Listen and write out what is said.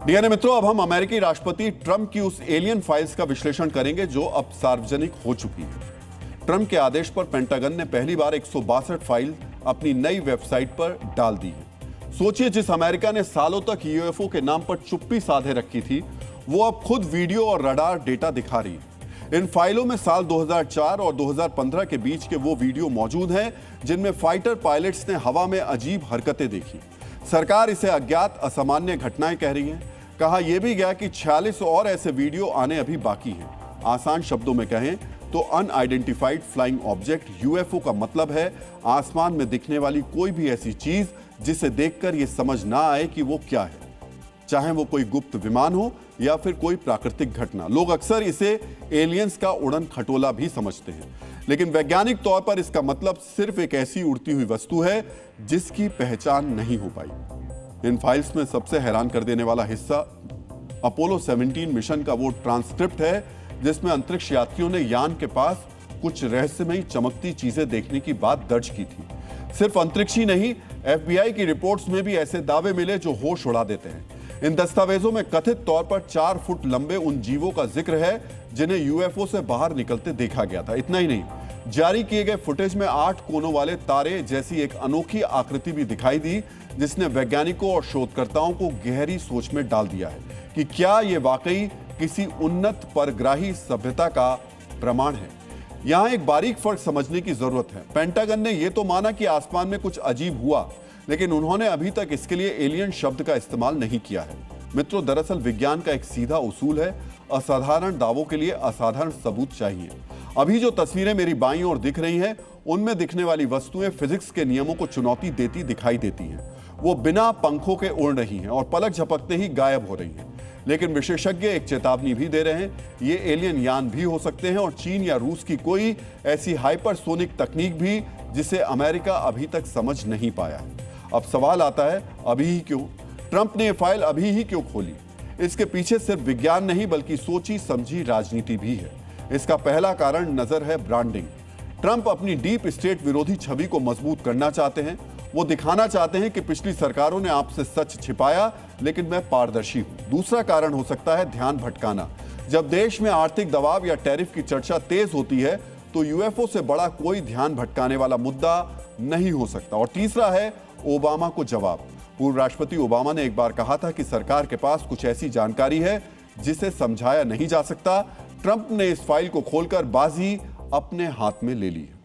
DNA मित्रों, अब हम अमेरिकी राष्ट्रपति ट्रंप की उस एलियन फाइल्स का विश्लेषण करेंगे जो अब सार्वजनिक हो चुकी है। ट्रंप के आदेश पर पेंटागन ने पहली बार 162 फाइल अपनी नई वेबसाइट पर डाल दी है। सोचिए, जिस अमेरिका ने सालों तक यूएफओ के नाम पर चुप्पी साधे रखी थी, वो अब खुद वीडियो और रडार डेटा दिखा रही है। इन फाइलों में साल 2004 और 2015 के बीच के वो वीडियो मौजूद हैं जिनमें फाइटर पायलट्स ने हवा में अजीब हरकतें देखी। सरकार इसे अज्ञात असामान्य घटनाएं कह रही है। कहा यह भी गया कि 46 और ऐसे वीडियो आने अभी बाकी हैं। आसान शब्दों में कहें तो अनआइडेंटिफाइड फ्लाइंग ऑब्जेक्ट यूएफओ का मतलब है आसमान में दिखने वाली कोई भी ऐसी चीज जिसे देखकर यह समझ ना आए कि वो क्या है, चाहे वो कोई गुप्त विमान हो या फिर कोई प्राकृतिक घटना। लोग अक्सर इसे एलियंस का उड़न खटोला भी समझते हैं, लेकिन वैज्ञानिक तौर पर इसका मतलब सिर्फ एक ऐसी उड़ती हुई वस्तु है जिसकी पहचान नहीं हो पाई। इन फाइल्स में सबसे हैरान कर देने वाला हिस्सा अपोलो 17 मिशन का वो ट्रांसक्रिप्ट है जिसमें अंतरिक्ष यात्रियों ने यान के पास कुछ रहस्यमयी चमकती चीजें देखने की बात दर्ज की थी। सिर्फ अंतरिक्ष ही नहीं, एफबीआई की रिपोर्ट्स में भी ऐसे दावे मिले जो होश उड़ा देते हैं। इन दस्तावेजों में कथित तौर पर 4 फुट लंबे उन जीवों का जिक्र है जिन्हें यूएफओ से बाहर निकलते देखा गया था। इतना ही नहीं, जारी किए गए फुटेज में 8 कोनों वाले तारे जैसी एक अनोखी आकृति भी दिखाई दी, जिसने वैज्ञानिकों और शोधकर्ताओं को गहरी सोच में डाल दिया है कि क्या यह वाकई किसी उन्नत परग्राही सभ्यता का प्रमाण है। यहां एक बारीक फर्क समझने की जरूरत है। पेंटागन ने यह तो माना कि आसमान में कुछ अजीब हुआ, लेकिन उन्होंने अभी तक इसके लिए एलियन शब्द का इस्तेमाल नहीं किया है। मित्रों, दरअसल विज्ञान का एक सीधा उसूल है, असाधारण दावों के लिए असाधारण सबूत चाहिए। अभी जो तस्वीरें मेरी बाईं ओर दिख रही हैं, उनमें दिखने वाली वस्तुएं फिजिक्स के नियमों को चुनौती देती दिखाई देती हैं। वो बिना पंखों के उड़ रही हैं और पलक झपकते ही गायब हो रही हैं। लेकिन विशेषज्ञ एक चेतावनी भी दे रहे हैं, ये एलियन यान भी हो सकते हैं और चीन या रूस की कोई ऐसी हाइपरसोनिक तकनीक भी जिसे अमेरिका अभी तक समझ नहीं पाया है। अब सवाल आता है, अभी ही क्यों? ट्रंप ने यह फाइल अभी ही क्यों खोली? इसके पीछे सिर्फ विज्ञान नहीं बल्कि सोची समझी राजनीति भी है। इसका पहला कारण नजर है ब्रांडिंग। ट्रंप अपनी डीप स्टेट विरोधी छवि को मजबूत करना चाहते हैं। वो दिखाना चाहते हैं कि पिछली सरकारों ने आपसे सच छिपाया, लेकिन मैं पारदर्शी हूं। दूसरा कारण हो सकता है ध्यान भटकाना। जब देश में आर्थिक दबाव या टैरिफ की चर्चा तेज होती है तो यूएफओ से बड़ा कोई ध्यान भटकाने वाला मुद्दा नहीं हो सकता। और तीसरा है ओबामा को जवाब। पूर्व राष्ट्रपति ओबामा ने एक बार कहा था कि सरकार के पास कुछ ऐसी जानकारी है जिसे समझाया नहीं जा सकता। ट्रंप ने इस फाइल को खोलकर बाजी अपने हाथ में ले ली है।